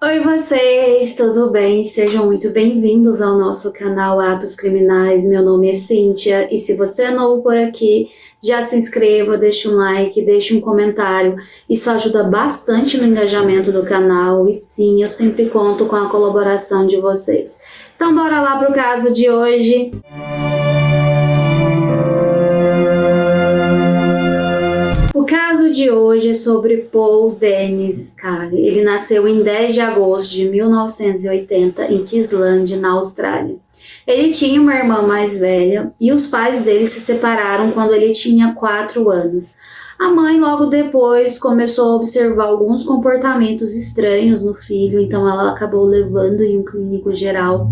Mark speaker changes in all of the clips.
Speaker 1: Oi vocês, tudo bem? Sejam muito bem-vindos ao nosso canal Atos Criminais. Meu nome é Cíntia e se você é novo por aqui, já se inscreva, deixe um like, deixe um comentário. Isso ajuda bastante no engajamento do canal e sim, eu sempre conto com a colaboração de vocês. Então bora lá pro caso de hoje. O caso de hoje é sobre Paul Dennis Scully. Ele nasceu em 10 de agosto de 1980 em Queensland, na Austrália. Ele tinha uma irmã mais velha e os pais dele se separaram quando ele tinha 4 anos. A mãe logo depois começou a observar alguns comportamentos estranhos no filho, então ela acabou levando em um clínico geral.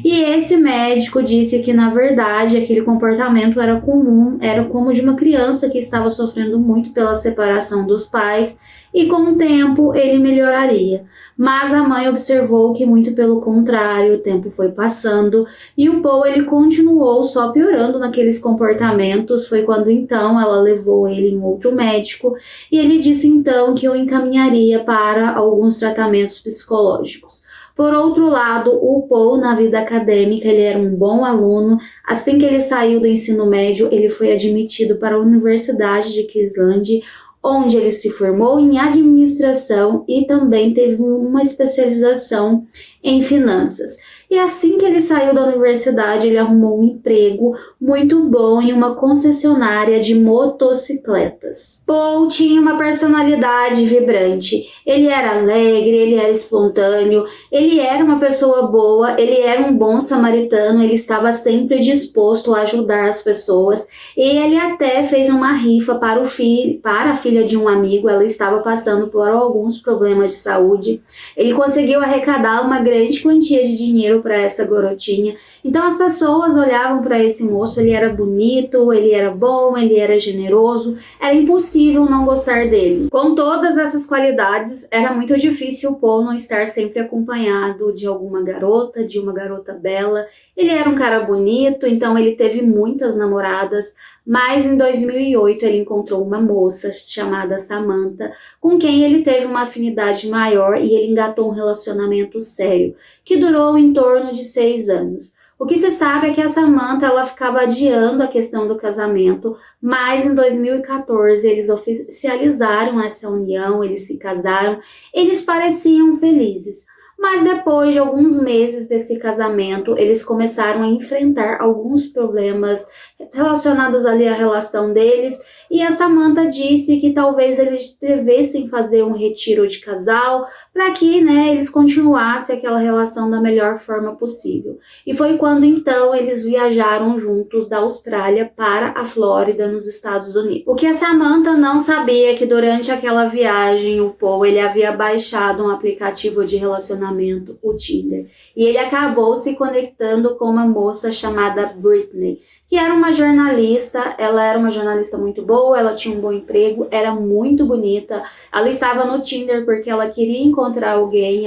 Speaker 1: E esse médico disse que na verdade aquele comportamento era comum, era como de uma criança que estava sofrendo muito pela separação dos pais e com o tempo ele melhoraria. Mas a mãe observou que muito pelo contrário, o tempo foi passando e o Paul ele continuou só piorando naqueles comportamentos. Foi quando então ela levou ele em outro médico e ele disse então que o encaminharia para alguns tratamentos psicológicos. Por outro lado, o Paul, na vida acadêmica, ele era um bom aluno. Assim que ele saiu do ensino médio, ele foi admitido para a Universidade de Queensland, onde ele se formou em administração e também teve uma especialização em finanças. E assim que ele saiu da universidade, ele arrumou um emprego muito bom em uma concessionária de motocicletas. Paul tinha uma personalidade vibrante. Ele era alegre, ele era espontâneo, ele era uma pessoa boa, ele era um bom samaritano, ele estava sempre disposto a ajudar as pessoas. E ele até fez uma rifa para a filha de um amigo. Ela estava passando por alguns problemas de saúde. Ele conseguiu arrecadar uma grande quantia de dinheiro para essa garotinha. Então as pessoas olhavam para esse moço, ele era bonito, ele era bom, ele era generoso, era impossível não gostar dele. Com todas essas qualidades, era muito difícil o Paul não estar sempre acompanhado de alguma garota, de uma garota bela. Ele era um cara bonito, então ele teve muitas namoradas, mas em 2008 ele encontrou uma moça chamada Samantha, com quem ele teve uma afinidade maior e ele engatou um relacionamento sério, que durou em torno de 6 anos. O que se sabe é que a Samantha ela ficava adiando a questão do casamento, mas em 2014 eles oficializaram essa união, eles se casaram, eles pareciam felizes. Mas depois de alguns meses desse casamento, eles começaram a enfrentar alguns problemas relacionados ali à relação deles, e a Samantha disse que talvez eles devessem fazer um retiro de casal para que, eles continuassem aquela relação da melhor forma possível. E foi quando então eles viajaram juntos da Austrália para a Flórida, nos Estados Unidos. O que a Samantha não sabia é que durante aquela viagem o Paul ele havia baixado um aplicativo de relacionamento, o Tinder, e ele acabou se conectando com uma moça chamada Britney, que era uma jornalista. Ela era uma jornalista muito boa, ela tinha um bom emprego, era muito bonita. Ela estava no Tinder porque ela queria encontrar alguém,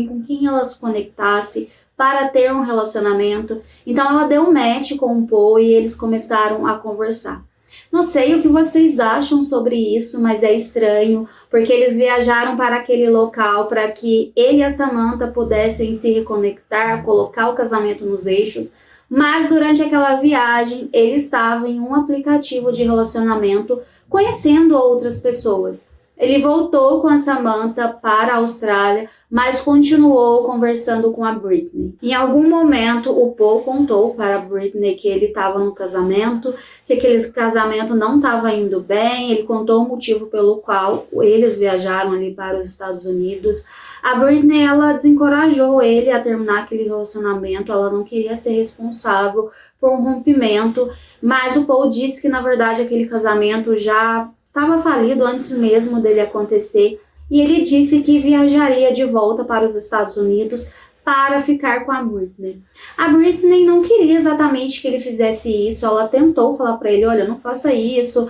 Speaker 1: com quem ela se conectasse para ter um relacionamento. Então ela deu um match com o Paul e eles começaram a conversar. Não sei o que vocês acham sobre isso, mas é estranho, porque eles viajaram para aquele local para que ele e a Samantha pudessem se reconectar, colocar o casamento nos eixos. Mas durante aquela viagem, ele estava em um aplicativo de relacionamento, conhecendo outras pessoas. Ele voltou com a Samantha para a Austrália, mas continuou conversando com a Britney. Em algum momento, o Paul contou para a Britney que ele estava no casamento, que aquele casamento não estava indo bem. Ele contou o motivo pelo qual eles viajaram ali para os Estados Unidos. A Britney, ela desencorajou ele a terminar aquele relacionamento. Ela não queria ser responsável por um rompimento, mas o Paul disse que na verdade aquele casamento já estava falido antes mesmo dele acontecer, e ele disse que viajaria de volta para os Estados Unidos para ficar com a Britney. A Britney não queria exatamente que ele fizesse isso, ela tentou falar para ele, olha, não faça isso,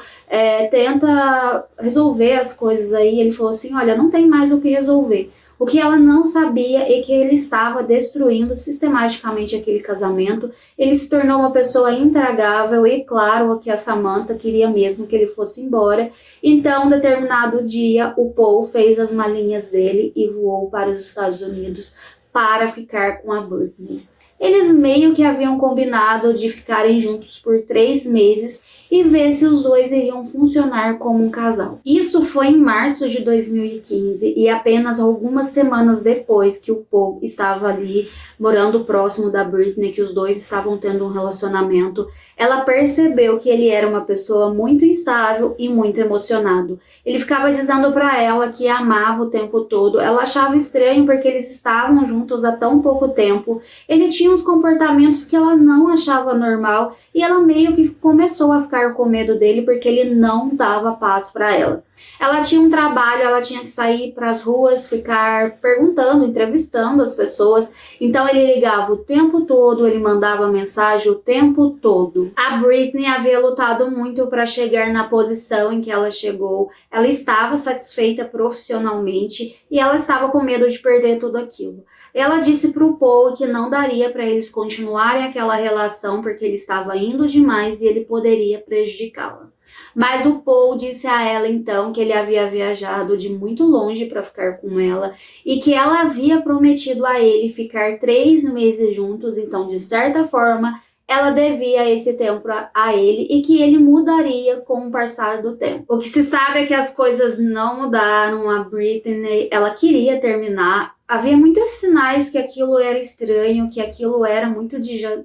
Speaker 1: tenta resolver as coisas aí. Ele falou assim, olha, não tem mais o que resolver. O que ela não sabia é que ele estava destruindo sistematicamente aquele casamento. Ele se tornou uma pessoa intragável e claro que a Samantha queria mesmo que ele fosse embora. Então, determinado dia, o Paul fez as malinhas dele e voou para os Estados Unidos para ficar com a Britney. Eles meio que haviam combinado de ficarem juntos por 3 meses e ver se os dois iriam funcionar como um casal. Isso foi em março de 2015 e apenas algumas semanas depois que o Paul estava ali morando próximo da Britney, que os dois estavam tendo um relacionamento, ela percebeu que ele era uma pessoa muito instável e muito emocionado. Ele ficava dizendo para ela que a amava o tempo todo. Ela achava estranho porque eles estavam juntos há tão pouco tempo. Ele tinha uns comportamentos que ela não achava normal e ela meio que começou a ficar com medo dele porque ele não dava paz para ela. Ela tinha um trabalho, ela tinha que sair para as ruas, ficar perguntando, entrevistando as pessoas. Então ele ligava o tempo todo, ele mandava mensagem o tempo todo. A Britney havia lutado muito para chegar na posição em que ela chegou. Ela estava satisfeita profissionalmente e ela estava com medo de perder tudo aquilo. Ela disse para o Paul que não daria para eles continuarem aquela relação porque ele estava indo demais e ele poderia prejudicá-la. Mas o Paul disse a ela então que ele havia viajado de muito longe para ficar com ela e que ela havia prometido a ele ficar 3 meses juntos, então de certa forma ela devia esse tempo a ele e que ele mudaria com o passar do tempo. O que se sabe é que as coisas não mudaram, a Britney, ela queria terminar. Havia muitos sinais que aquilo era estranho, que aquilo era muito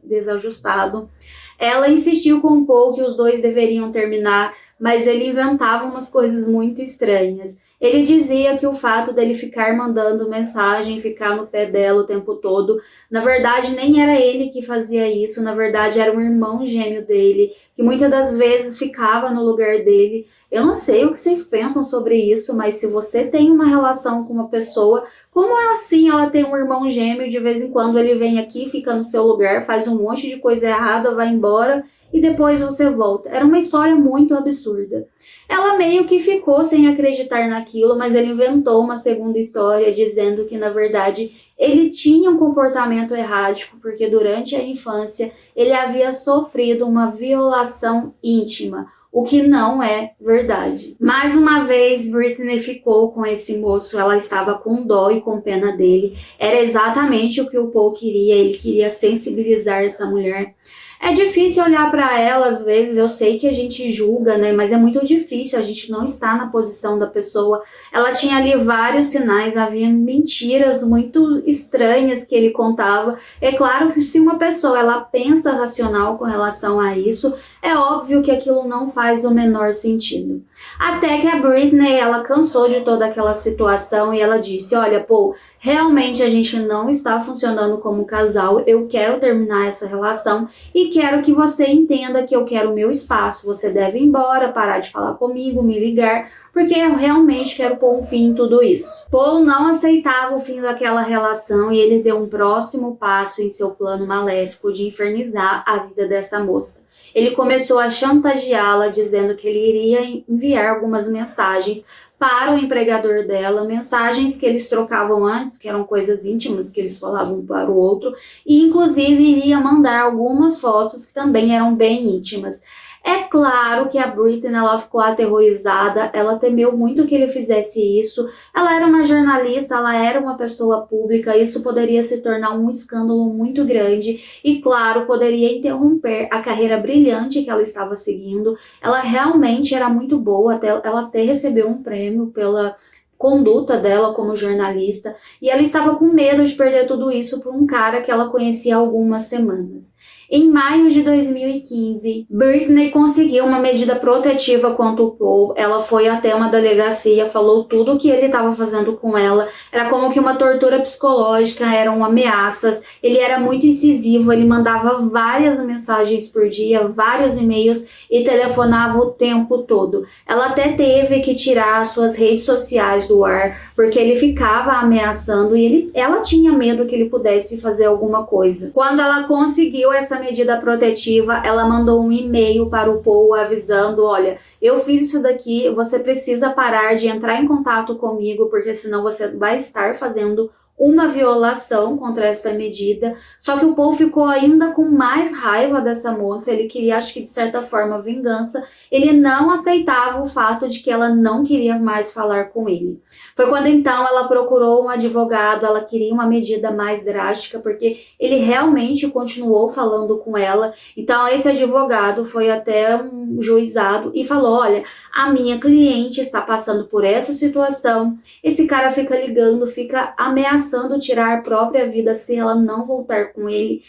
Speaker 1: desajustado. Ela insistiu com o Paul que os dois deveriam terminar, mas ele inventava umas coisas muito estranhas. Ele dizia que o fato dele ficar mandando mensagem, ficar no pé dela o tempo todo, na verdade nem era ele que fazia isso, na verdade era um irmão gêmeo dele, que muitas das vezes ficava no lugar dele. Eu não sei o que vocês pensam sobre isso, mas se você tem uma relação com uma pessoa, como é assim ela tem um irmão gêmeo, de vez em quando ele vem aqui, fica no seu lugar, faz um monte de coisa errada, vai embora e depois você volta. Era uma história muito absurda. Ela meio que ficou sem acreditar naquilo, mas ele inventou uma segunda história dizendo que, na verdade, ele tinha um comportamento errático porque durante a infância ele havia sofrido uma violação íntima, o que não é verdade. Mais uma vez, Britney ficou com esse moço, ela estava com dó e com pena dele. Era exatamente o que o Paul queria, ele queria sensibilizar essa mulher. É difícil olhar para ela, às vezes, eu sei que a gente julga, né? Mas é muito difícil, a gente não está na posição da pessoa. Ela tinha ali vários sinais, havia mentiras muito estranhas que ele contava. É claro que se uma pessoa ela pensa racional com relação a isso, é óbvio que aquilo não faz o menor sentido. Até que a Britney, ela cansou de toda aquela situação e ela disse, olha, Paul, realmente a gente não está funcionando como casal, eu quero terminar essa relação e quero que você entenda que eu quero o meu espaço, você deve ir embora, parar de falar comigo, me ligar, porque eu realmente quero pôr um fim em tudo isso. Paul não aceitava o fim daquela relação e ele deu um próximo passo em seu plano maléfico de infernizar a vida dessa moça. Ele começou a chantageá-la, dizendo que ele iria enviar algumas mensagens para o empregador dela, mensagens que eles trocavam antes, que eram coisas íntimas que eles falavam um para o outro, e inclusive iria mandar algumas fotos que também eram bem íntimas. É claro que a Britney ela ficou aterrorizada, ela temeu muito que ele fizesse isso. Ela era uma jornalista, ela era uma pessoa pública, isso poderia se tornar um escândalo muito grande e, claro, poderia interromper a carreira brilhante que ela estava seguindo. Ela realmente era muito boa, ela até recebeu um prêmio pela conduta dela como jornalista e ela estava com medo de perder tudo isso por um cara que ela conhecia há algumas semanas. Em maio de 2015, Britney conseguiu uma medida protetiva contra o Paul. Ela foi até uma delegacia, falou tudo o que ele estava fazendo com ela. Era como que uma tortura psicológica, eram ameaças. Ele era muito incisivo, ele mandava várias mensagens por dia, vários e-mails e telefonava o tempo todo. Ela até teve que tirar suas redes sociais do ar, porque ele ficava ameaçando e ela tinha medo que ele pudesse fazer alguma coisa. Quando ela conseguiu essa medida protetiva, ela mandou um e-mail para o Paul avisando: olha, eu fiz isso daqui, você precisa parar de entrar em contato comigo, porque senão você vai estar fazendo uma violação contra essa medida. Só que o Paul ficou ainda com mais raiva dessa moça, ele queria, acho que de certa forma, vingança. Ele não aceitava o fato de que ela não queria mais falar com ele. Foi quando então ela procurou um advogado, ela queria uma medida mais drástica, porque ele realmente continuou falando com ela. Então esse advogado foi até um juizado e falou: olha, a minha cliente está passando por essa situação, esse cara fica ligando, fica ameaçando tirar a própria vida se ela não voltar com ele.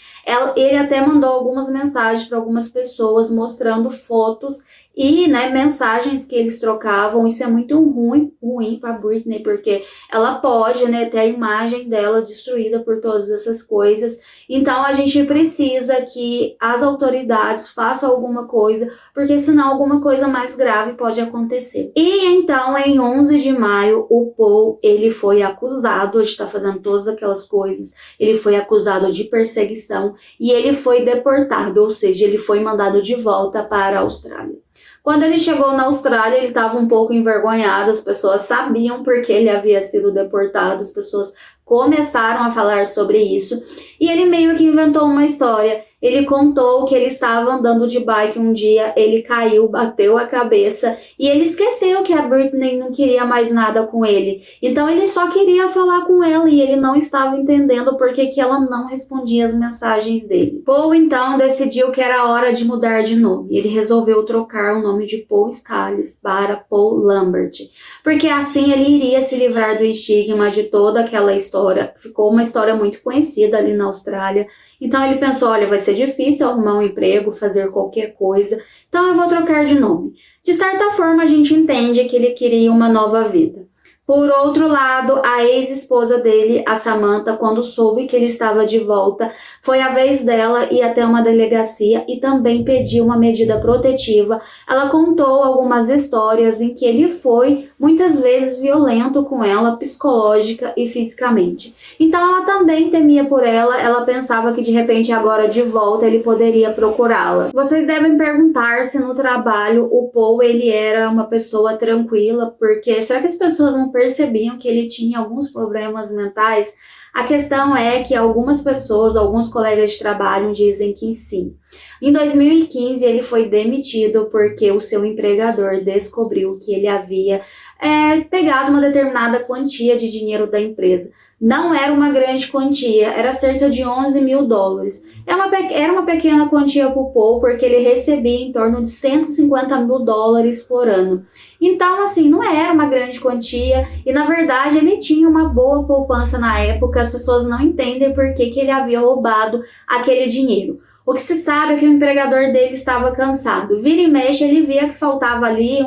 Speaker 1: Ele até mandou algumas mensagens para algumas pessoas mostrando fotos e, mensagens que eles trocavam. Isso é muito ruim para Britney, porque ela pode, ter a imagem dela destruída por todas essas coisas. Então a gente precisa que as autoridades façam alguma coisa, porque senão alguma coisa mais grave pode acontecer. E então, em 11 de maio, o Paul, ele foi acusado de estar fazendo todas aquelas coisas. Ele foi acusado de perseguição e ele foi deportado, ou seja, ele foi mandado de volta para a Austrália. Quando ele chegou na Austrália, ele estava um pouco envergonhado, as pessoas sabiam porque ele havia sido deportado, as pessoas começaram a falar sobre isso, e ele meio que inventou uma história. Ele contou que ele estava andando de bike um dia, ele caiu, bateu a cabeça e ele esqueceu que a Britney não queria mais nada com ele. Então ele só queria falar com ela e ele não estava entendendo por que ela não respondia as mensagens dele. Paul então decidiu que era hora de mudar de nome. Ele resolveu trocar o nome de Paul Scales para Paul Lambert, porque assim ele iria se livrar do estigma de toda aquela história. Ficou uma história muito conhecida ali na Austrália. Então ele pensou: olha, vai ser difícil arrumar um emprego, fazer qualquer coisa, então eu vou trocar de nome. De certa forma, a gente entende que ele queria uma nova vida. Por outro lado, a ex-esposa dele, a Samantha, quando soube que ele estava de volta, foi a vez dela ir até uma delegacia e também pediu uma medida protetiva. Ela contou algumas histórias em que ele foi muitas vezes violento com ela, psicológica e fisicamente. Então ela também temia por ela pensava que de repente agora de volta ele poderia procurá-la. Vocês devem perguntar se no trabalho o Paul ele era uma pessoa tranquila, porque será que as pessoas não percebiam que ele tinha alguns problemas mentais? A questão é que algumas pessoas, alguns colegas de trabalho dizem que sim. Em 2015 ele foi demitido porque o seu empregador descobriu que ele havia pegado uma determinada quantia de dinheiro da empresa. Não era uma grande quantia, era cerca de 11 mil dólares. Era uma pequena quantia para o Paul, porque ele recebia em torno de 150 mil dólares por ano. Então, assim, não era uma grande quantia e, na verdade, ele tinha uma boa poupança na época. As pessoas não entendem por que ele havia roubado aquele dinheiro. O que se sabe é que o empregador dele estava cansado. Vira e mexe, ele via que faltava ali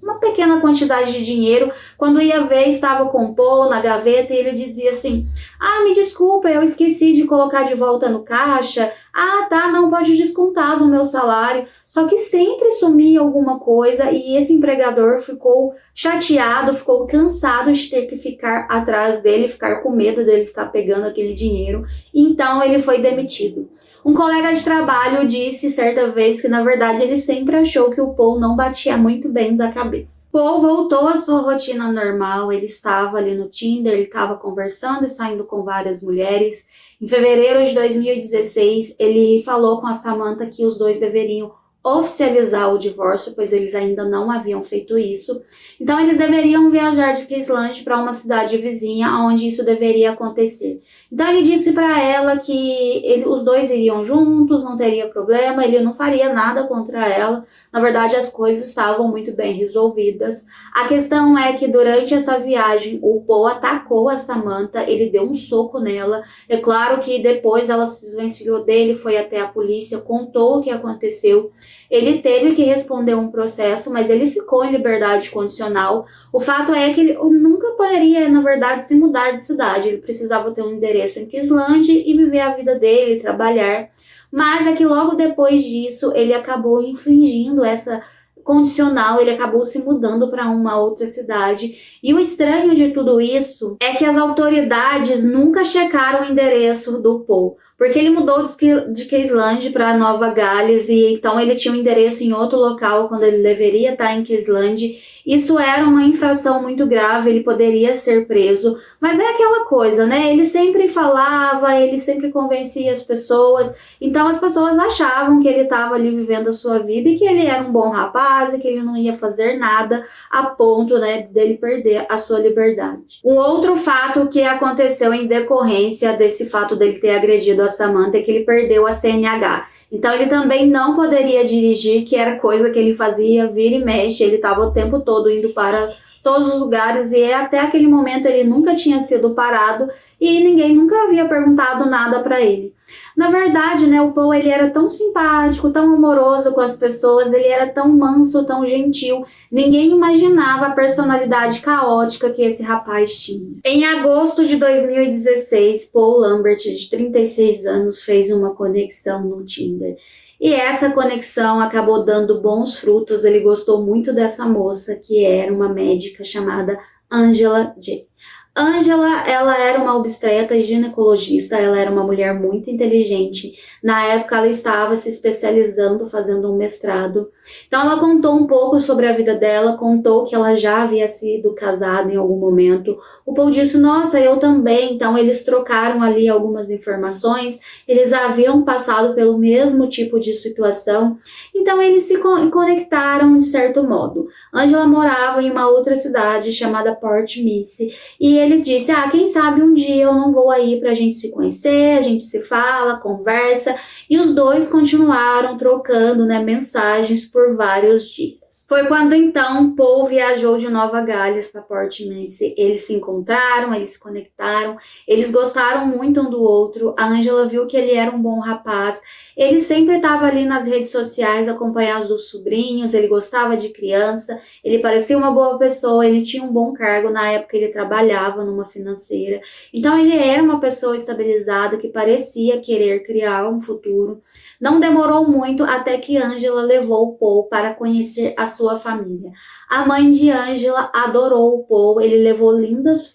Speaker 1: uma pequena quantidade de dinheiro. Quando ia ver, estava com o Paul na gaveta e ele dizia assim: ah, me desculpa, eu esqueci de colocar de volta no caixa. Ah, tá, não, pode descontar do meu salário. Só que sempre sumia alguma coisa e esse empregador ficou chateado, ficou cansado de ter que ficar atrás dele, ficar com medo dele ficar pegando aquele dinheiro. Então ele foi demitido. Um colega de trabalho disse certa vez que, na verdade, ele sempre achou que o Paul não batia muito bem da cabeça. Paul voltou à sua rotina normal, ele estava ali no Tinder, ele estava conversando e saindo com várias mulheres. Em fevereiro de 2016, ele falou com a Samantha que os dois deveriam oficializar o divórcio, pois eles ainda não haviam feito isso. Então eles deveriam viajar de Queensland para uma cidade vizinha onde isso deveria acontecer. Então ele disse para ela que os dois iriam juntos, não teria problema, ele não faria nada contra ela. Na verdade, as coisas estavam muito bem resolvidas. A questão é que durante essa viagem o Paul atacou a Samantha, ele deu um soco nela. É claro que depois ela se desvencilhou dele, foi até a polícia, contou o que aconteceu. Ele teve que responder um processo, mas ele ficou em liberdade condicional. O fato é que ele nunca poderia, na verdade, se mudar de cidade. Ele precisava ter um endereço em Queensland e viver a vida dele, trabalhar. Mas é que logo depois disso, ele acabou infringindo essa condicional, ele acabou se mudando para uma outra cidade. E o estranho de tudo isso é que as autoridades nunca checaram o endereço do Paul, porque ele mudou de Queensland para Nova Gales e então ele tinha um endereço em outro local quando ele deveria estar em Queensland. Isso era uma infração muito grave, ele poderia ser preso, mas é aquela coisa, né? Ele sempre falava, ele sempre convencia as pessoas, então as pessoas achavam que ele estava ali vivendo a sua vida e que ele era um bom rapaz e que ele não ia fazer nada a ponto, né, dele perder a sua liberdade. Um outro fato que aconteceu em decorrência desse fato dele ter agredido a Samantha é que ele perdeu a CNH. Então ele também não poderia dirigir, que era coisa que ele fazia vira e mexe, ele estava o tempo todo indo para todos os lugares e até aquele momento ele nunca tinha sido parado e ninguém nunca havia perguntado nada para ele. Na verdade, né, o Paul ele era tão simpático, tão amoroso com as pessoas, ele era tão manso, tão gentil, ninguém imaginava a personalidade caótica que esse rapaz tinha. Em agosto de 2016, Paul Lambert, de 36 anos, fez uma conexão no Tinder. E essa conexão acabou dando bons frutos, ele gostou muito dessa moça, que era uma médica chamada Angela J. Angela, ela era uma obstetra e ginecologista, ela era uma mulher muito inteligente. Na época ela estava se especializando, fazendo um mestrado. Então ela contou um pouco sobre a vida dela, contou que ela já havia sido casada em algum momento. O Paul disse, nossa, eu também. Então eles trocaram ali algumas informações, eles haviam passado pelo mesmo tipo de situação. Então eles se conectaram de certo modo. Angela morava em uma outra cidade chamada Port Missy e ele disse, quem sabe um dia eu não vou aí pra gente se conhecer, a gente se fala, conversa, e os dois continuaram trocando, né, mensagens por vários dias. Foi quando então Paul viajou de Nova Gales para Port Missy. Eles se encontraram, eles se conectaram, eles gostaram muito um do outro. A Angela viu que ele era um bom rapaz. Ele sempre estava ali nas redes sociais acompanhado dos sobrinhos, ele gostava de criança, ele parecia uma boa pessoa, ele tinha um bom cargo, na época ele trabalhava numa financeira. Então ele era uma pessoa estabilizada que parecia querer criar um futuro. Não demorou muito até que Angela levou o Paul para conhecer a sua família. A mãe de Angela adorou o Paul, ele levou lindas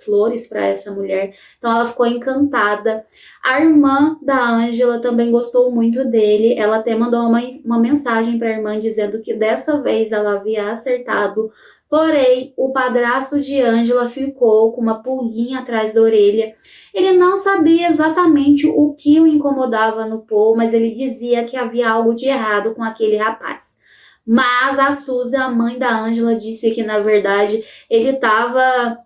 Speaker 1: flores para essa mulher, então ela ficou encantada. A irmã da Angela também gostou muito dele, ela até mandou uma mensagem para a irmã dizendo que dessa vez ela havia acertado. Porém, o padrasto de Angela ficou com uma pulguinha atrás da orelha. Ele não sabia exatamente o que o incomodava no Paul, mas ele dizia que havia algo de errado com aquele rapaz. Mas a Suzy, a mãe da Angela, disse que na verdade ele estava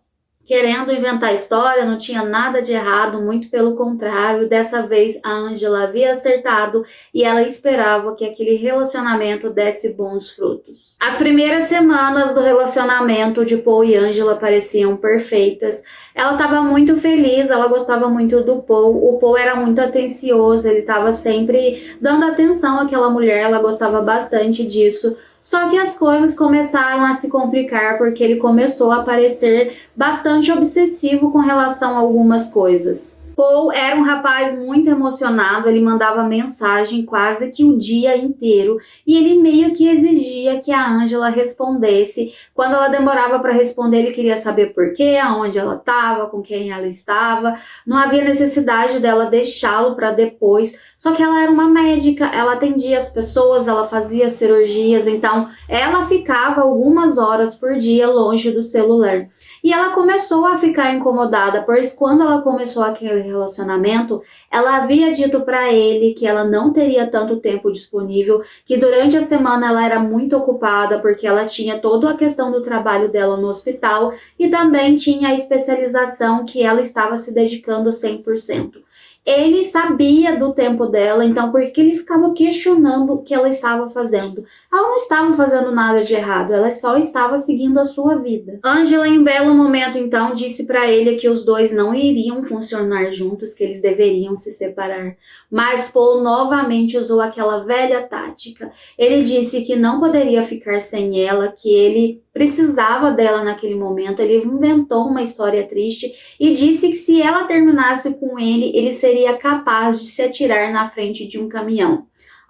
Speaker 1: querendo inventar história, não tinha nada de errado, muito pelo contrário. Dessa vez a Angela havia acertado e ela esperava que aquele relacionamento desse bons frutos. As primeiras semanas do relacionamento de Paul e Angela pareciam perfeitas. Ela estava muito feliz, ela gostava muito do Paul. O Paul era muito atencioso, ele estava sempre dando atenção àquela mulher, ela gostava bastante disso. Só que as coisas começaram a se complicar porque ele começou a parecer bastante obsessivo com relação a algumas coisas. Paul era um rapaz muito emocionado, ele mandava mensagem quase que o dia inteiro e ele meio que exigia que a Angela respondesse. Quando ela demorava para responder, ele queria saber por quê, aonde ela estava, com quem ela estava. Não havia necessidade dela deixá-lo para depois, só que ela era uma médica, ela atendia as pessoas, ela fazia cirurgias, então ela ficava algumas horas por dia longe do celular. E ela começou a ficar incomodada, pois quando ela começou aquele relacionamento, ela havia dito para ele que ela não teria tanto tempo disponível, que durante a semana ela era muito ocupada porque ela tinha toda a questão do trabalho dela no hospital e também tinha a especialização que ela estava se dedicando 100%. Ele sabia do tempo dela, então por que ele ficava questionando o que ela estava fazendo? Ela não estava fazendo nada de errado, ela só estava seguindo a sua vida. Angela, em um belo momento, então, disse para ele que os dois não iriam funcionar juntos, que eles deveriam se separar. Mas Paul novamente usou aquela velha tática. Ele disse que não poderia ficar sem ela, que ele precisava dela naquele momento. Ele inventou uma história triste e disse que se ela terminasse com ele, ele seria capaz de se atirar na frente de um caminhão.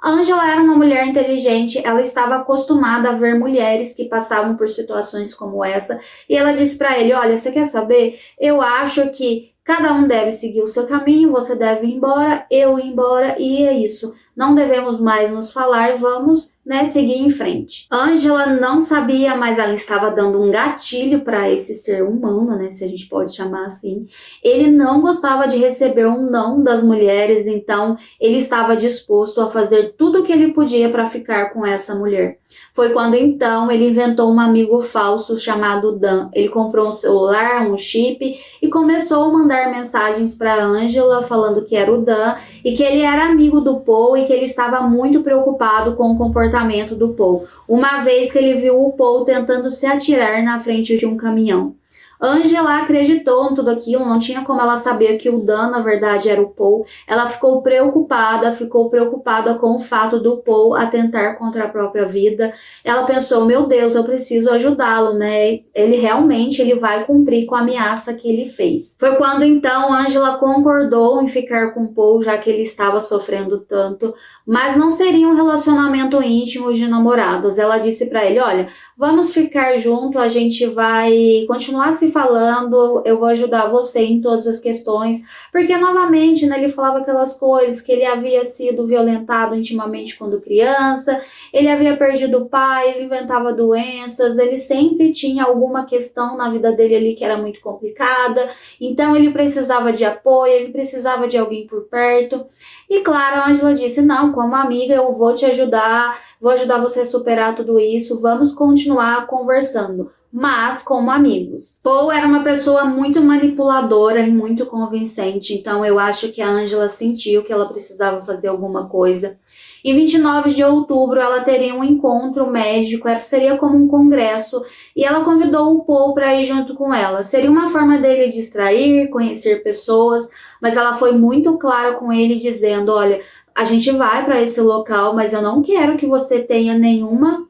Speaker 1: Angela era uma mulher inteligente, ela estava acostumada a ver mulheres que passavam por situações como essa, e ela disse para ele: olha, você quer saber? Eu acho que cada um deve seguir o seu caminho, você deve ir embora, eu ir embora, e é isso. Não devemos mais nos falar, vamos, seguir em frente. Angela não sabia, mas ela estava dando um gatilho para esse ser humano, se a gente pode chamar assim. Ele não gostava de receber um não das mulheres, então ele estava disposto a fazer tudo o que ele podia para ficar com essa mulher. Foi quando então ele inventou um amigo falso chamado Dan. Ele comprou um celular, um chip e começou a mandar mensagens para Angela falando que era o Dan e que ele era amigo do Paul e que ele estava muito preocupado com o comportamento do Paul, uma vez que ele viu o Paul tentando se atirar na frente de um caminhão. Angela acreditou em tudo aquilo, não tinha como ela saber que o Dan, na verdade, era o Paul. Ela ficou preocupada com o fato do Paul atentar contra a própria vida. Ela pensou, meu Deus, eu preciso ajudá-lo, ele vai cumprir com a ameaça que ele fez. Foi quando, então, Angela concordou em ficar com o Paul, já que ele estava sofrendo tanto, mas não seria um relacionamento íntimo de namorados. Ela disse pra ele, olha, vamos ficar junto, a gente vai continuar se falando, eu vou ajudar você em todas as questões, porque novamente, ele falava aquelas coisas, que ele havia sido violentado intimamente quando criança, ele havia perdido o pai, ele inventava doenças, ele sempre tinha alguma questão na vida dele ali que era muito complicada, então ele precisava de apoio, ele precisava de alguém por perto, e claro, a Angela disse, não, como amiga eu vou te ajudar, vou ajudar você a superar tudo isso, vamos continuar conversando, mas como amigos. Paul era uma pessoa muito manipuladora e muito convincente, então eu acho que a Angela sentiu que ela precisava fazer alguma coisa. Em 29 de outubro, ela teria um encontro médico, seria como um congresso, e ela convidou o Paul para ir junto com ela. Seria uma forma dele distrair, conhecer pessoas, mas ela foi muito clara com ele, dizendo, olha, a gente vai para esse local, mas eu não quero que você tenha nenhum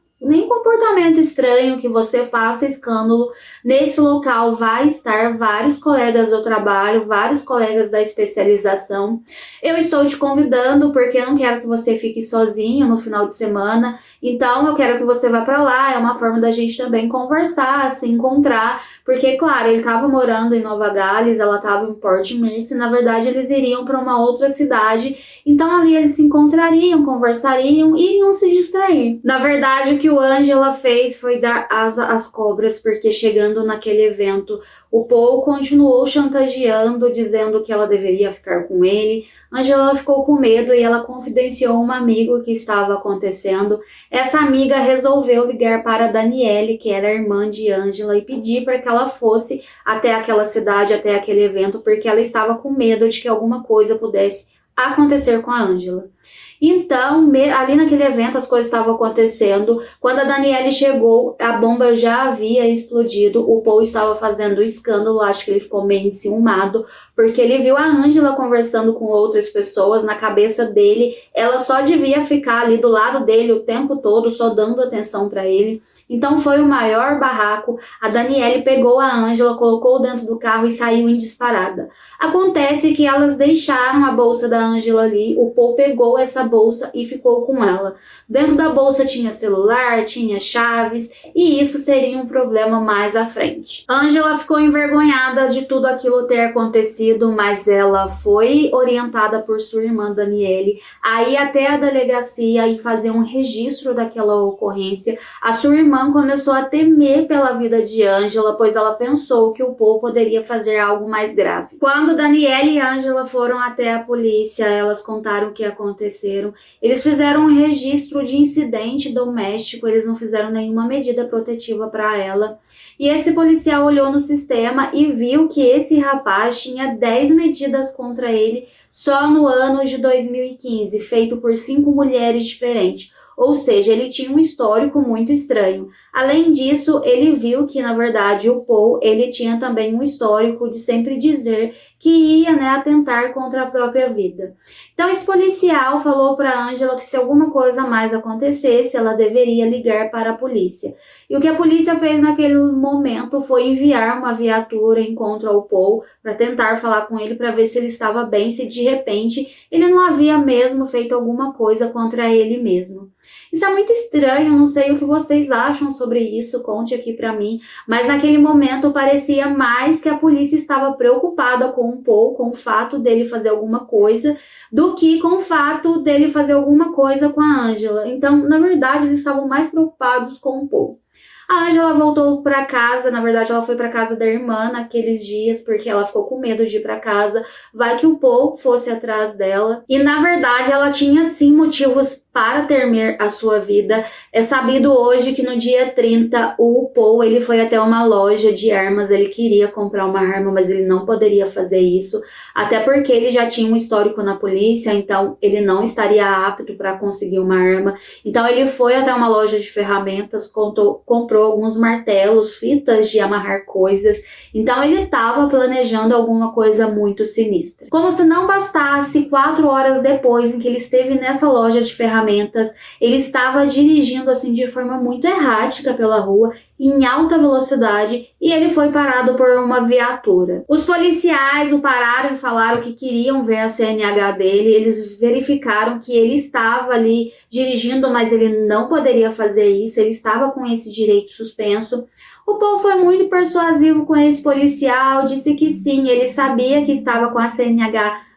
Speaker 1: comportamento estranho, que você faça escândalo. Nesse local vai estar vários colegas do trabalho, vários colegas da especialização. Eu estou te convidando porque eu não quero que você fique sozinho no final de semana, então eu quero que você vá para lá, é uma forma da gente também conversar, se encontrar, porque claro, ele estava morando em Nova Gales, ela estava em Port Mercy, na verdade eles iriam para uma outra cidade, então ali eles se encontrariam, conversariam e iriam se distrair. Na verdade, o que o Angela fez foi dar asa às cobras, porque chegando naquele evento, o Paul continuou chantageando, dizendo que ela deveria ficar com ele. Angela ficou com medo e ela confidenciou a uma amiga o que estava acontecendo. Essa amiga resolveu ligar para Danielle, que era a irmã de Angela, e pedir para que ela fosse até aquela cidade, até aquele evento, porque ela estava com medo de que alguma coisa pudesse acontecer com a Angela. Então, ali naquele evento as coisas estavam acontecendo. Quando a Danielle chegou, a bomba já havia explodido. O Paul estava fazendo escândalo, acho que ele ficou meio enciumado, porque ele viu a Angela conversando com outras pessoas. Na cabeça dele, ela só devia ficar ali do lado dele o tempo todo, só dando atenção para ele. Então foi o maior barraco. A Danielle pegou a Angela, colocou dentro do carro e saiu em disparada. Acontece que elas deixaram a bolsa da Angela ali. O Paul pegou essa bolsa e ficou com ela. Dentro da bolsa tinha celular, tinha chaves e isso seria um problema mais à frente. Angela ficou envergonhada de tudo aquilo ter acontecido, mas ela foi orientada por sua irmã Daniele a ir até a delegacia e fazer um registro daquela ocorrência. A sua irmã começou a temer pela vida de Angela, pois ela pensou que o Paul poderia fazer algo mais grave. Quando Daniele e Angela foram até a polícia, elas contaram o que aconteceram. Eles fizeram um registro de incidente doméstico, eles não fizeram nenhuma medida protetiva para ela. E esse policial olhou no sistema e viu que esse rapaz tinha 10 medidas contra ele só no ano de 2015, feito por 5 mulheres diferentes. Ou seja, ele tinha um histórico muito estranho. Além disso, ele viu que, na verdade, o Paul, ele tinha também um histórico de sempre dizer que ia, atentar contra a própria vida. Então, esse policial falou para Angela que se alguma coisa mais acontecesse, ela deveria ligar para a polícia. E o que a polícia fez naquele momento foi enviar uma viatura em contra o Paul para tentar falar com ele para ver se ele estava bem, se de repente ele não havia mesmo feito alguma coisa contra ele mesmo. Isso é muito estranho, não sei o que vocês acham sobre isso, conte aqui pra mim, mas naquele momento parecia mais que a polícia estava preocupada com o Paul, com o fato dele fazer alguma coisa, do que com o fato dele fazer alguma coisa com a Angela. Então, na verdade, eles estavam mais preocupados com o Paul. A Angela voltou para casa, na verdade ela foi para casa da irmã naqueles dias, porque ela ficou com medo de ir para casa, vai que o Paul fosse atrás dela. E na verdade ela tinha sim motivos para temer a sua vida. É sabido hoje que no dia 30 o Paul ele foi até uma loja de armas, ele queria comprar uma arma, mas ele não poderia fazer isso, até porque ele já tinha um histórico na polícia, então ele não estaria apto para conseguir uma arma. Então ele foi até uma loja de ferramentas, comprou alguns martelos, fitas de amarrar coisas, então ele estava planejando alguma coisa muito sinistra. Como se não bastasse, 4 horas depois em que ele esteve nessa loja de ferramentas, ele estava dirigindo assim de forma muito errática pela rua, em alta velocidade, e ele foi parado por uma viatura. Os policiais o pararam e falaram que queriam ver a CNH dele. Eles verificaram que ele estava ali dirigindo, mas ele não poderia fazer isso, ele estava com esse direito suspenso. O Paul foi muito persuasivo com esse policial, disse que sim, ele sabia que estava com a CNH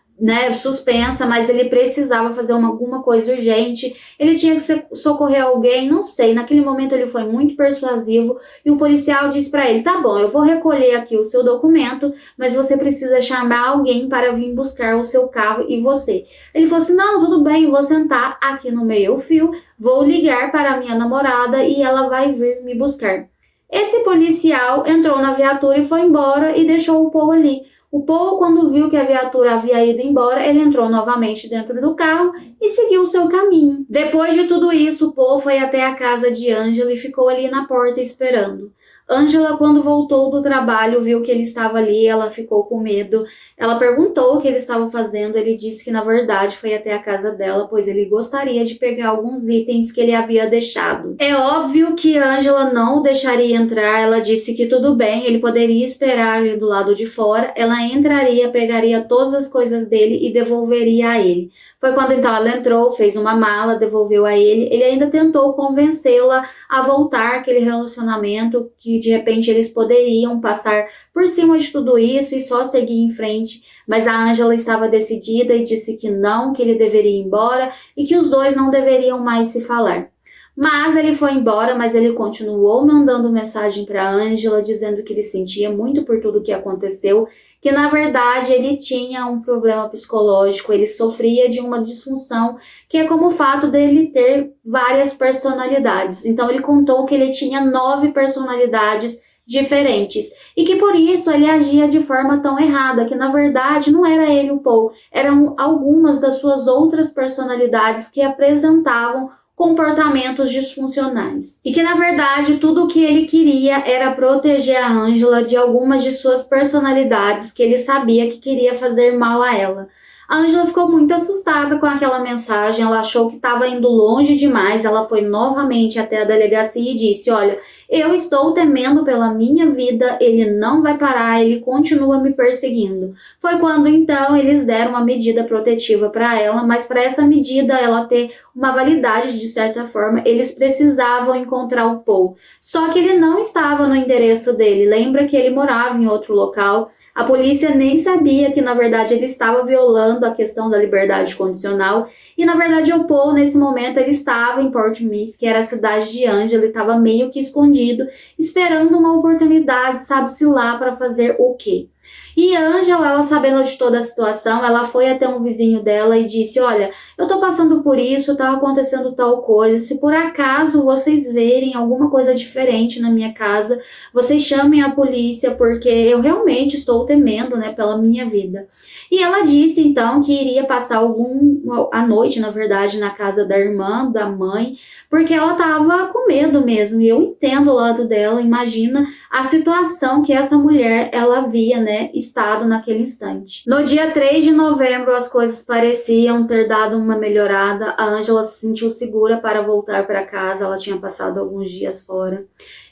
Speaker 1: suspensa, mas ele precisava fazer alguma coisa urgente, ele tinha que socorrer alguém, não sei, naquele momento ele foi muito persuasivo e o policial disse para ele, tá bom, eu vou recolher aqui o seu documento, mas você precisa chamar alguém para vir buscar o seu carro e você. Ele falou assim, não, tudo bem, eu vou sentar aqui no meio-fio, vou ligar para a minha namorada e ela vai vir me buscar. Esse policial entrou na viatura e foi embora e deixou o Paul ali. O Paul, quando viu que a viatura havia ido embora, ele entrou novamente dentro do carro e seguiu o seu caminho. Depois de tudo isso, o Paul foi até a casa de Angela e ficou ali na porta esperando. Angela, quando voltou do trabalho, viu que ele estava ali, ela ficou com medo. Ela perguntou o que ele estava fazendo, ele disse que na verdade foi até a casa dela, pois ele gostaria de pegar alguns itens que ele havia deixado. É óbvio que Angela não o deixaria entrar, ela disse que tudo bem, ele poderia esperar ali do lado de fora, ela entraria, pegaria todas as coisas dele e devolveria a ele. Foi quando então ela entrou, fez uma mala, devolveu a ele. Ele ainda tentou convencê-la a voltar àquele relacionamento, que de repente eles poderiam passar por cima de tudo isso e só seguir em frente. Mas a Angela estava decidida e disse que não, que ele deveria ir embora e que os dois não deveriam mais se falar. Mas ele foi embora, mas ele continuou mandando mensagem para Angela, dizendo que ele sentia muito por tudo que aconteceu, que na verdade ele tinha um problema psicológico, ele sofria de uma disfunção, que é como o fato dele ter várias personalidades. Então ele contou que ele tinha 9 personalidades diferentes e que por isso ele agia de forma tão errada, que na verdade não era ele o Paul, eram algumas das suas outras personalidades que apresentavam comportamentos disfuncionais. E que, na verdade, tudo o que ele queria era proteger a Angela de algumas de suas personalidades que ele sabia que queria fazer mal a ela. A Angela ficou muito assustada com aquela mensagem, ela achou que estava indo longe demais, ela foi novamente até a delegacia e disse, olha, Eu estou temendo pela minha vida, ele não vai parar, ele continua me perseguindo. Foi quando então eles deram uma medida protetiva para ela, mas para essa medida ela ter uma validade de certa forma, eles precisavam encontrar o Paul. Só que ele não estava no endereço dele, lembra que ele morava em outro local. A polícia nem sabia que, na verdade, ele estava violando a questão da liberdade condicional. E, na verdade, o Paul, nesse momento, ele estava em Portsmouth, que era a cidade de Angela, ele estava meio que escondido, esperando uma oportunidade, sabe-se lá, para fazer o quê? E Angela, ela sabendo de toda a situação, ela foi até um vizinho dela e disse, olha, eu tô passando por isso, tá acontecendo tal coisa, se por acaso vocês verem alguma coisa diferente na minha casa, vocês chamem a polícia, porque eu realmente estou temendo, né, pela minha vida. E ela disse, então, que iria passar a noite, na verdade, na casa da irmã, da mãe, porque ela tava com medo mesmo, e eu entendo o lado dela, imagina a situação que essa mulher, ela via, né, estado naquele instante. No dia 3 de novembro, as coisas pareciam ter dado uma melhorada. A Angela se sentiu segura para voltar para casa. Ela tinha passado alguns dias fora.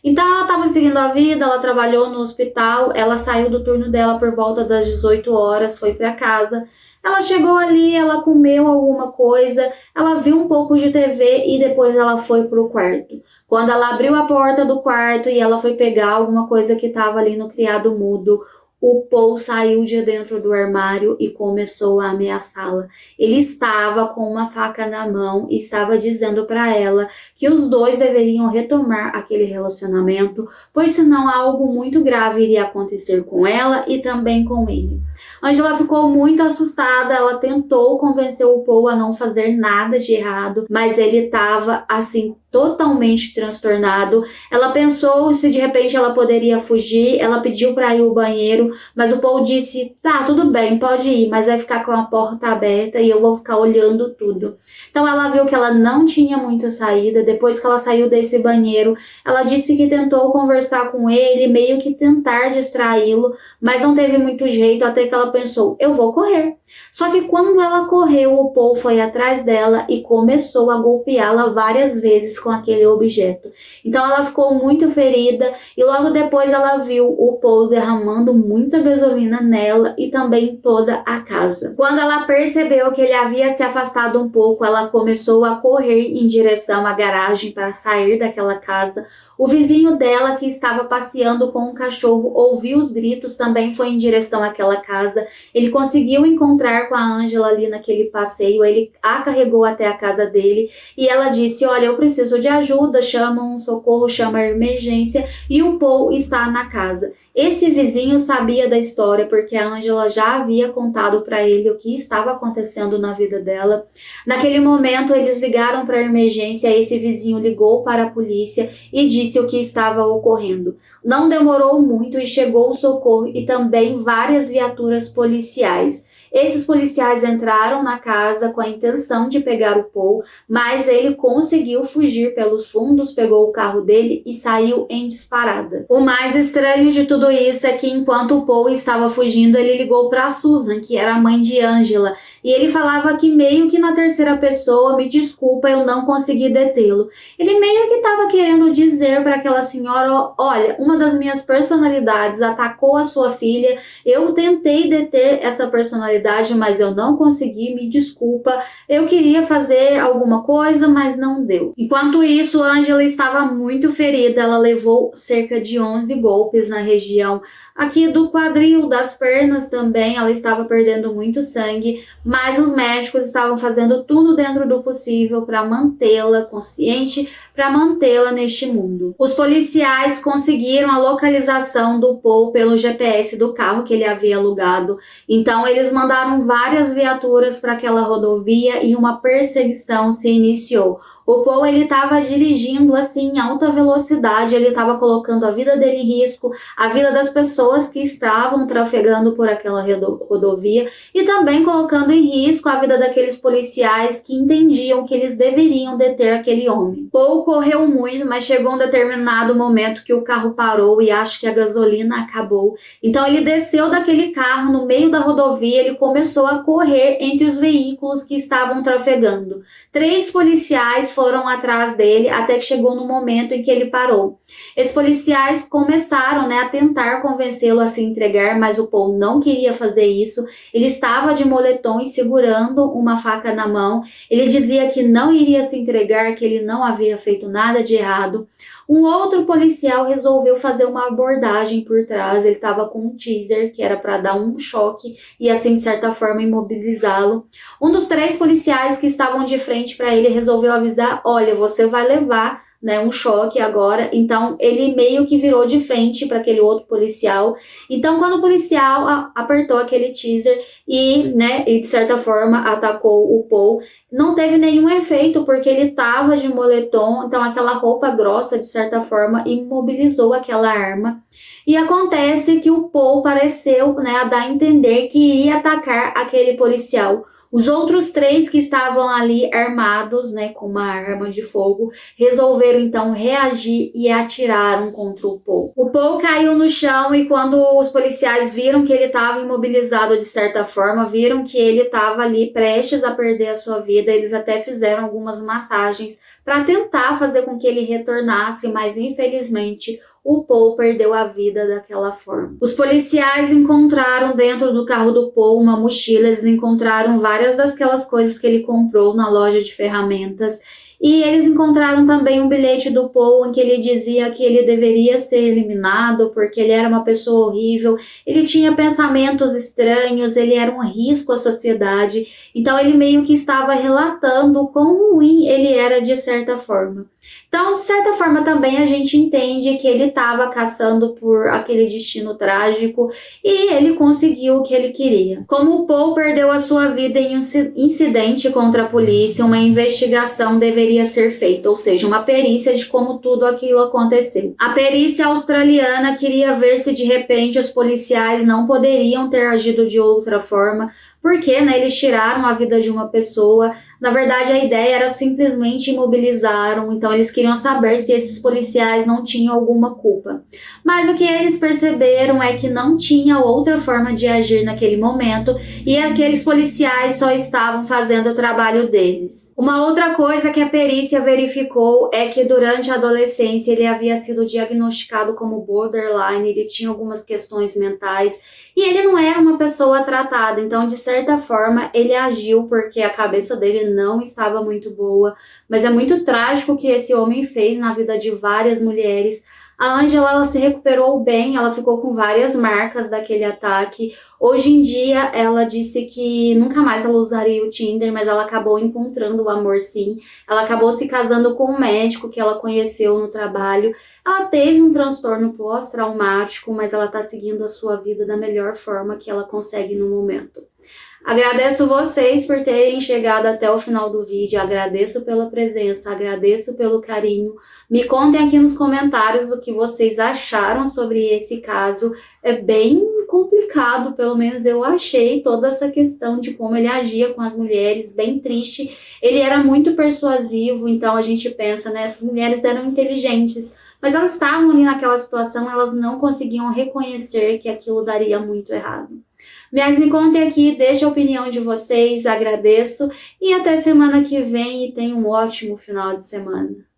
Speaker 1: Então, ela estava seguindo a vida, ela trabalhou no hospital, ela saiu do turno dela por volta das 18 horas, foi para casa. Ela chegou ali, ela comeu alguma coisa, ela viu um pouco de TV e depois ela foi para o quarto. Quando ela abriu a porta do quarto e ela foi pegar alguma coisa que estava ali no criado mudo, o Paul saiu de dentro do armário e começou a ameaçá-la. Ele estava com uma faca na mão e estava dizendo para ela que os dois deveriam retomar aquele relacionamento, pois senão algo muito grave iria acontecer com ela e também com ele. Angela ficou muito assustada, ela tentou convencer o Paul a não fazer nada de errado, mas ele estava assim totalmente transtornado. Ela pensou se de repente ela poderia fugir, ela pediu para ir ao banheiro, mas o Paul disse, tá, tudo bem, pode ir, mas vai ficar com a porta aberta e eu vou ficar olhando tudo. Então ela viu que ela não tinha muita saída. Depois que ela saiu desse banheiro, ela disse que tentou conversar com ele, meio que tentar distraí-lo, mas não teve muito jeito, até que ela pensou, eu vou correr. Só que quando ela correu, o Paul foi atrás dela e começou a golpeá-la várias vezes com aquele objeto. Então ela ficou muito ferida e logo depois ela viu o Paul derramando muita gasolina nela e também toda a casa. Quando ela percebeu que ele havia se afastado um pouco, ela começou a correr em direção à garagem para sair daquela casa. O vizinho dela, que estava passeando com um cachorro, ouviu os gritos, também foi em direção àquela casa. Ele conseguiu encontrar com a Angela ali naquele passeio, ele a carregou até a casa dele e ela disse, olha, eu preciso de ajuda, chama um socorro, chama a emergência, e o Paul está na casa. Esse vizinho sabia da história porque a Angela já havia contado para ele o que estava acontecendo na vida dela. Naquele momento, eles ligaram para a emergência, esse vizinho ligou para a polícia e disse o que estava ocorrendo. Não demorou muito e chegou o socorro e também várias viaturas policiais. Esses policiais entraram na casa com a intenção de pegar o Paul, mas ele conseguiu fugir pelos fundos, pegou o carro dele e saiu em disparada. O mais estranho de tudo isso é que enquanto o Paul estava fugindo, ele ligou para Susan, que era a mãe de Angela, e ele falava que meio que na terceira pessoa, me desculpa, eu não consegui detê-lo. Ele meio que estava querendo dizer para aquela senhora, olha, uma das minhas personalidades atacou a sua filha, eu tentei deter essa personalidade, mas eu não consegui, me desculpa, eu queria fazer alguma coisa, mas não deu. Enquanto isso, Angela estava muito ferida, ela levou cerca de 11 golpes na região aqui do quadril, das pernas também, ela estava perdendo muito sangue, mas os médicos estavam fazendo tudo dentro do possível para mantê-la consciente, para mantê-la neste mundo. Os policiais conseguiram a localização do Paul pelo GPS do carro que ele havia alugado, então eles mandaram várias viaturas para aquela rodovia e uma perseguição se iniciou. O Paul, ele estava dirigindo assim em alta velocidade, ele estava colocando a vida dele em risco, a vida das pessoas que estavam trafegando por aquela rodovia e também colocando em risco a vida daqueles policiais que entendiam que eles deveriam deter aquele homem. Paul correu muito, mas chegou um determinado momento que o carro parou e acho que a gasolina acabou. Então ele desceu daquele carro no meio da rodovia, ele começou a correr entre os veículos que estavam trafegando. 3 policiais foram atrás dele até que chegou no momento em que ele parou. Esses policiais começaram, né, a tentar convencê-lo a se entregar, mas o Paul não queria fazer isso. Ele estava de moletom e segurando uma faca na mão. Ele dizia que não iria se entregar, que ele não havia feito nada de errado. Um outro policial resolveu fazer uma abordagem por trás. Ele estava com um taser, que era para dar um choque e assim, de certa forma, imobilizá-lo. Um dos 3 policiais que estavam de frente para ele resolveu avisar: olha, você vai levar, né, um choque agora. Então ele meio que virou de frente para aquele outro policial. Então quando o policial apertou aquele taser e, né, e de certa forma atacou o Paul, não teve nenhum efeito porque ele estava de moletom, então aquela roupa grossa de certa forma imobilizou aquela arma. E acontece que o Paul pareceu, né, a dar a entender que iria atacar aquele policial. Os outros 3 que estavam ali armados, né, com uma arma de fogo, resolveram então reagir e atiraram contra o Paul. O Paul caiu no chão e quando os policiais viram que ele estava imobilizado de certa forma, viram que ele estava ali prestes a perder a sua vida, eles até fizeram algumas massagens para tentar fazer com que ele retornasse, mas infelizmente o Paul perdeu a vida daquela forma. Os policiais encontraram dentro do carro do Paul uma mochila, eles encontraram várias daquelas coisas que ele comprou na loja de ferramentas e eles encontraram também um bilhete do Paul em que ele dizia que ele deveria ser eliminado porque ele era uma pessoa horrível, ele tinha pensamentos estranhos, ele era um risco à sociedade, então ele meio que estava relatando quão ruim ele era de certa forma. Então, de certa forma, também a gente entende que ele estava caçando por aquele destino trágico e ele conseguiu o que ele queria. Como o Paul perdeu a sua vida em um incidente contra a polícia, uma investigação deveria ser feita, ou seja, uma perícia de como tudo aquilo aconteceu. A perícia australiana queria ver se de repente os policiais não poderiam ter agido de outra forma, porque, né, eles tiraram a vida de uma pessoa. Na verdade, a ideia era simplesmente imobilizá-lo, então eles queriam saber se esses policiais não tinham alguma culpa. Mas o que eles perceberam é que não tinha outra forma de agir naquele momento e aqueles policiais só estavam fazendo o trabalho deles. Uma outra coisa que a perícia verificou é que durante a adolescência ele havia sido diagnosticado como borderline, ele tinha algumas questões mentais e ele não era uma pessoa tratada, então de certa forma ele agiu porque a cabeça dele não estava muito boa, mas é muito trágico o que esse homem fez na vida de várias mulheres. A Angela, ela se recuperou bem, ela ficou com várias marcas daquele ataque. Hoje em dia, ela disse que nunca mais ela usaria o Tinder, mas ela acabou encontrando o amor sim. Ela acabou se casando com um médico que ela conheceu no trabalho. Ela teve um transtorno pós-traumático, mas ela está seguindo a sua vida da melhor forma que ela consegue no momento. Agradeço vocês por terem chegado até o final do vídeo, agradeço pela presença, agradeço pelo carinho. Me contem aqui nos comentários o que vocês acharam sobre esse caso. É bem complicado, pelo menos eu achei toda essa questão de como ele agia com as mulheres, bem triste. Ele era muito persuasivo, então a gente pensa, né, essas mulheres eram inteligentes, mas elas estavam ali naquela situação, elas não conseguiam reconhecer que aquilo daria muito errado. Mas me contem aqui, deixe a opinião de vocês, agradeço e até semana que vem e tenham um ótimo final de semana.